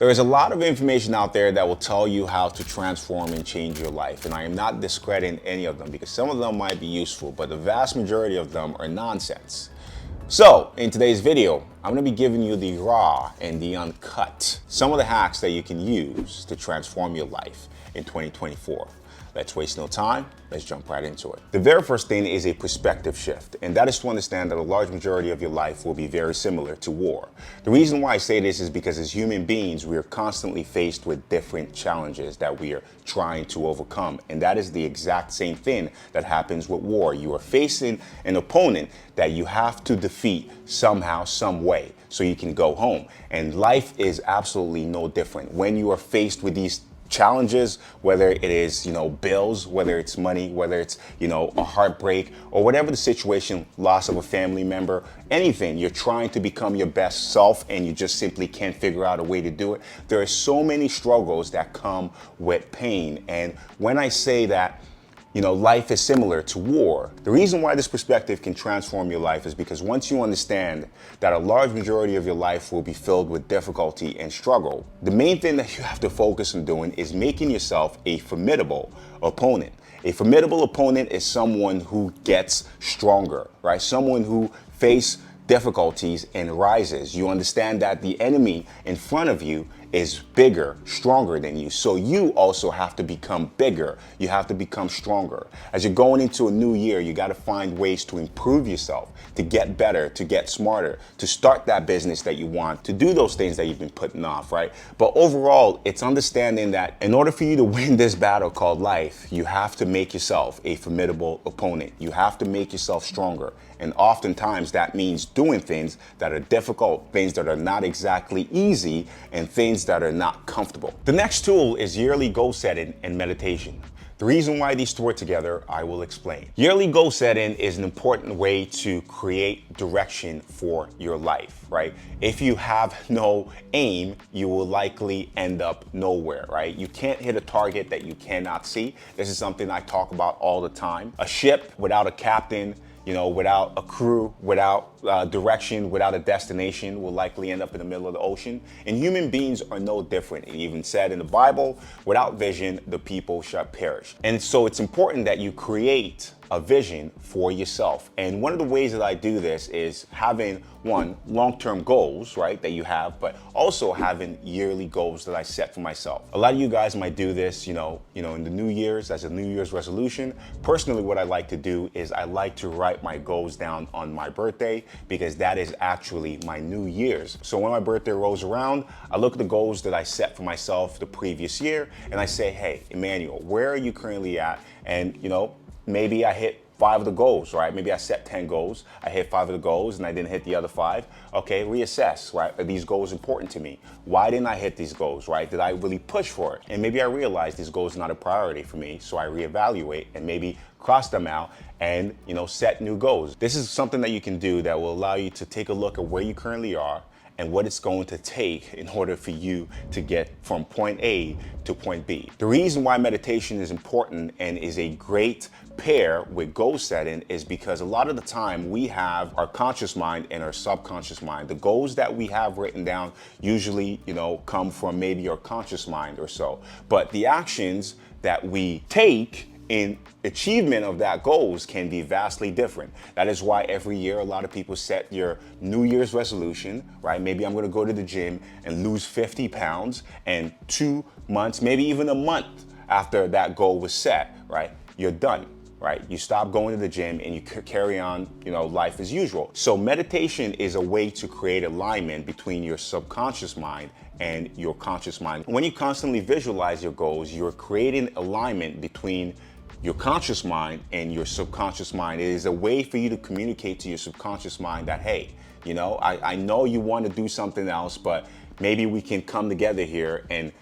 There is a lot of information out there that will tell you how to transform and change your life, and I am not discrediting any of them because some of them might be useful, but the vast majority of them are nonsense. So, in today's video, I'm going to be giving you the raw and the uncut, some of the hacks that you can use to transform your life in 2024. Let's waste no time. Let's jump right into it. The very first thing is a perspective shift, and that is to understand that a large majority of your life will be very similar to war. The reason why I say this is because as human beings, we are constantly faced with different challenges that we are trying to overcome, and that is the exact same thing that happens with war. You are facing an opponent that you have to defeat somehow, some way, so you can go home. And life is absolutely no different. When you are faced with these challenges, whether it is, bills, whether it's money, whether it's, a heartbreak or whatever the situation, loss of a family member, anything, you're trying to become your best self and you just simply can't figure out a way to do it. There are so many struggles that come with pain. And when I say that, life is similar to war. The reason why this perspective can transform your life is because once you understand that a large majority of your life will be filled with difficulty and struggle, the main thing that you have to focus on doing is making yourself a formidable opponent. A formidable opponent is someone who gets stronger, right? Someone who faces difficulties and rises. You understand that the enemy in front of you is bigger, stronger than you. So you also have to become bigger. You have to become stronger. As you're going into a new year, you got to find ways to improve yourself, to get better, to get smarter, to start that business that you want, to do those things that you've been putting off, right? But overall, it's understanding that in order for you to win this battle called life, you have to make yourself a formidable opponent. You have to make yourself stronger. And oftentimes that means doing things that are difficult, things that are not exactly easy, and things that are not comfortable. The next tool is yearly goal setting and meditation. The reason why these two are together, I will explain. Yearly goal setting is an important way to create direction for your life, right? If you have no aim, you will likely end up nowhere, right? You can't hit a target that you cannot see. This is something I talk about all the time. A ship without a captain, without a crew, without direction, without a destination, will likely end up in the middle of the ocean. And human beings are no different. It even said in the Bible, without vision, the people shall perish. And so it's important that you create a vision for yourself. And one of the ways that I do this is having long-term goals, right, that you have, but also having yearly goals that I set for myself. A lot of you guys might do this, in the New Year's as a New Year's resolution. Personally, what I like to do is I like to write my goals down on my birthday because that is actually my New Year's. So when my birthday rolls around, I look at the goals that I set for myself the previous year and I say, hey, Emmanuel, where are you currently at? And, maybe I hit 5 of the goals, right? Maybe I set 10 goals. I hit 5 of the goals and I didn't hit the other 5. Okay, reassess, right? Are these goals important to me? Why didn't I hit these goals, right? Did I really push for it? And maybe I realized these goals are not a priority for me, so I reevaluate and maybe cross them out and, set new goals. This is something that you can do that will allow you to take a look at where you currently are and what it's going to take in order for you to get from point A to point B. The reason why meditation is important and is a great pair with goal setting is because a lot of the time we have our conscious mind and our subconscious mind. The goals that we have written down usually, come from maybe our conscious mind or so. But the actions that we take in achievement of that goals can be vastly different. That is why every year a lot of people set your New Year's resolution, right? Maybe I'm gonna go to the gym and lose 50 pounds, and 2 months, maybe even a month after that goal was set, right? You're done, right? You stop going to the gym and you carry on, life as usual. So meditation is a way to create alignment between your subconscious mind and your conscious mind. When you constantly visualize your goals, you're creating alignment between your conscious mind and your subconscious mind. It is a way for you to communicate to your subconscious mind that, hey, I know you want to do something else, but maybe we can come together here and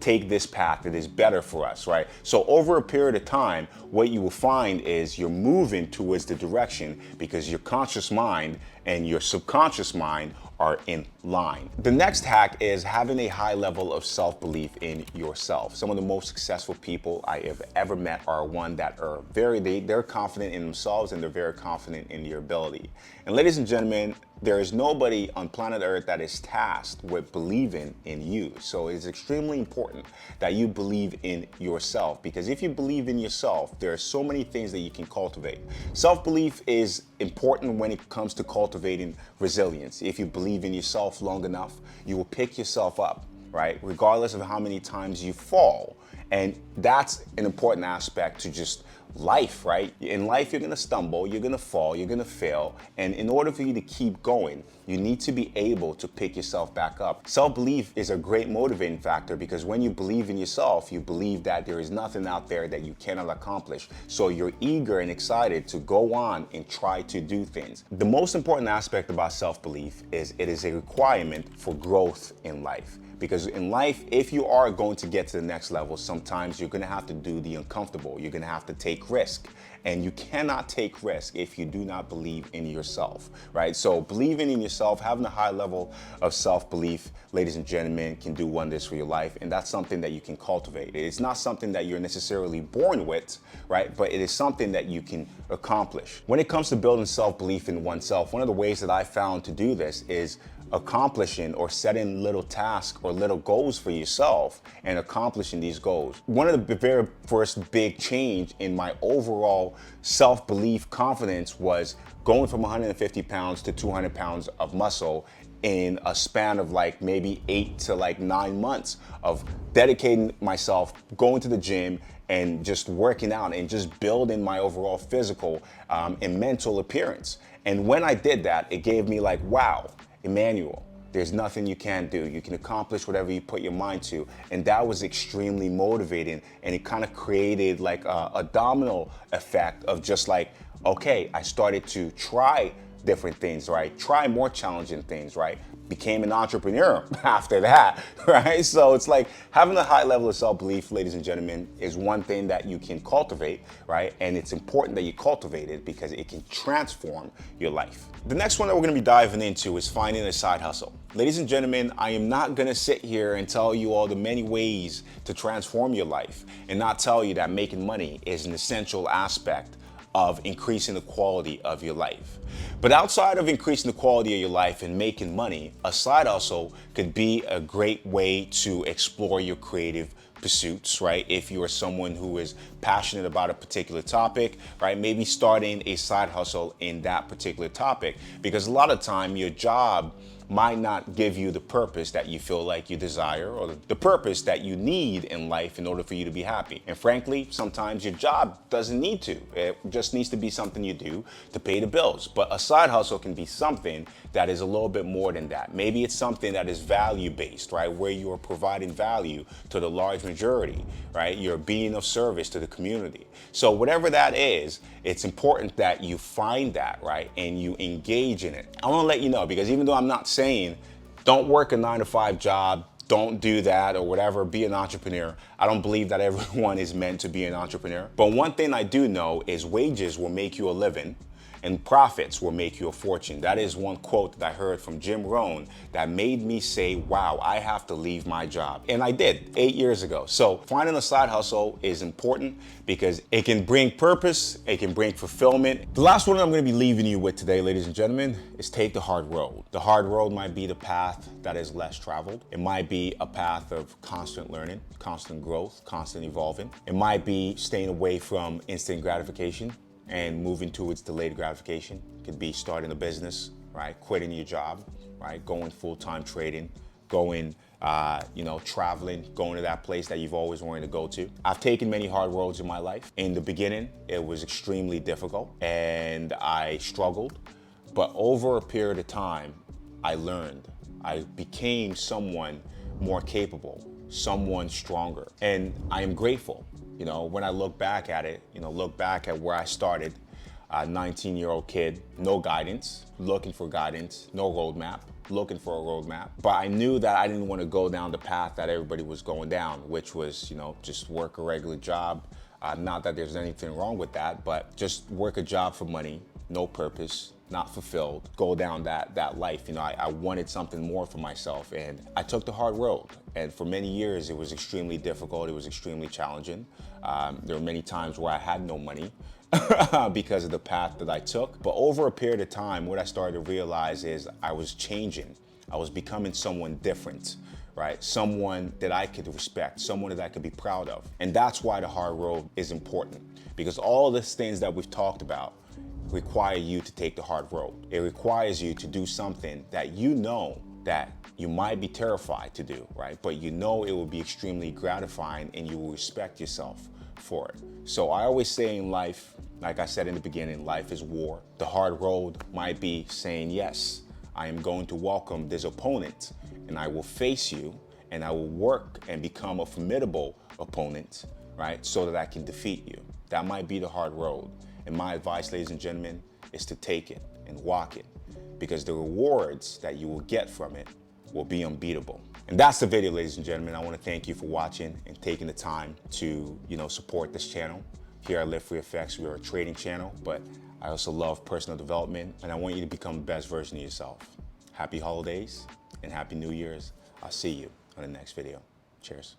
take this path that is better for us, right? So over a period of time, what you will find is you're moving towards the direction because your conscious mind and your subconscious mind are in line. The next hack is having a high level of self-belief in yourself. Some of the most successful people I have ever met are one that are they're confident in themselves, and they're very confident in their ability. And ladies and gentlemen, there is nobody on planet Earth that is tasked with believing in you. So it's extremely important that you believe in yourself, because if you believe in yourself, there are so many things that you can cultivate. Self-belief is important when it comes to cultivating resilience. If you believe in yourself long enough, you will pick yourself up, right? Regardless of how many times you fall. And that's an important aspect to just life, right? In life, you're gonna stumble, you're gonna fall, you're gonna fail. And in order for you to keep going, you need to be able to pick yourself back up. Self-belief is a great motivating factor, because when you believe in yourself, you believe that there is nothing out there that you cannot accomplish. So you're eager and excited to go on and try to do things. The most important aspect about self-belief is it is a requirement for growth in life. Because in life, if you are going to get to the next level, sometimes you're gonna have to do the uncomfortable. You're gonna have to take risk. And you cannot take risk if you do not believe in yourself, right? So believing in yourself, having a high level of self-belief, ladies and gentlemen, can do wonders for your life. And that's something that you can cultivate. It's not something that you're necessarily born with, right? But it is something that you can accomplish. When it comes to building self-belief in oneself, one of the ways that I found to do this is accomplishing or setting little tasks or little goals for yourself and accomplishing these goals. One of the very first big change in my overall self-belief confidence was going from 150 pounds to 200 pounds of muscle in a span of like maybe 8 to 9 months of dedicating myself, going to the gym and just working out and just building my overall physical and mental appearance. And when I did that, it gave me like, wow, Emmanuel, there's nothing you can't do. You can accomplish whatever you put your mind to. And that was extremely motivating. And it kind of created like a domino effect of just like, okay, I started to try different things, right? Try more challenging things, right? Became an entrepreneur after that, right? So it's like having a high level of self-belief, ladies and gentlemen, is one thing that you can cultivate, right? And it's important that you cultivate it because it can transform your life. The next one that we're gonna be diving into is finding a side hustle. Ladies and gentlemen, I am not gonna sit here and tell you all the many ways to transform your life and not tell you that making money is an essential aspect of increasing the quality of your life. But outside of increasing the quality of your life and making money, a side hustle could be a great way to explore your creative pursuits, right? If you are someone who is passionate about a particular topic, right? Maybe starting a side hustle in that particular topic, because a lot of time your job might not give you the purpose that you feel like you desire or the purpose that you need in life in order for you to be happy. And frankly, sometimes your job doesn't need to. It just needs to be something you do to pay the bills. But a side hustle can be something that is a little bit more than that. Maybe it's something that is value-based, right? Where you are providing value to the large majority, right? You're being of service to the community. So whatever that is, it's important that you find that, right? And you engage in it. I want to let you know, because even though I'm not saying don't work a 9-to-5 job, don't do that or whatever, be an entrepreneur. I don't believe that everyone is meant to be an entrepreneur. But one thing I do know is wages will make you a living and profits will make you a fortune. That is one quote that I heard from Jim Rohn that made me say, wow, I have to leave my job. And I did 8 years ago. So finding a side hustle is important because it can bring purpose, it can bring fulfillment. The last one I'm gonna be leaving you with today, ladies and gentlemen, is take the hard road. The hard road might be the path that is less traveled. It might be a path of constant learning, constant growth, constant evolving. It might be staying away from instant gratification and moving towards delayed gratification. It could be starting a business, right? Quitting your job, right? Going full-time trading, going, traveling, going to that place that you've always wanted to go to. I've taken many hard roads in my life. In the beginning, it was extremely difficult and I struggled, but over a period of time, I learned. I became someone more capable, someone stronger, and I am grateful. When I look back at it, look back at where I started, a 19-year-old kid, no guidance, looking for guidance, no roadmap, looking for a roadmap. But I knew that I didn't want to go down the path that everybody was going down, which was, just work a regular job. Not that there's anything wrong with that, but just work a job for money, no purpose, not fulfilled, go down that life. You know, I wanted something more for myself, and I took the hard road. And for many years, it was extremely difficult. It was extremely challenging. There were many times where I had no money because of the path that I took. But over a period of time, what I started to realize is I was changing. I was becoming someone different, right? Someone that I could respect, someone that I could be proud of. And that's why the hard road is important, because all these things that we've talked about require you to take the hard road. It requires you to do something that you know that you might be terrified to do, right? But you know it will be extremely gratifying and you will respect yourself for it. So I always say in life, like I said in the beginning, life is war. The hard road might be saying, yes, I am going to welcome this opponent and I will face you and I will work and become a formidable opponent, right? So that I can defeat you. That might be the hard road. And my advice, ladies and gentlemen, is to take it and walk it, because the rewards that you will get from it will be unbeatable. And that's the video, ladies and gentlemen. I want to thank you for watching and taking the time to, support this channel. Here at LiveFree Effects, we are a trading channel, but I also love personal development, and I want you to become the best version of yourself. Happy holidays and happy New Year's. I'll see you on the next video. Cheers.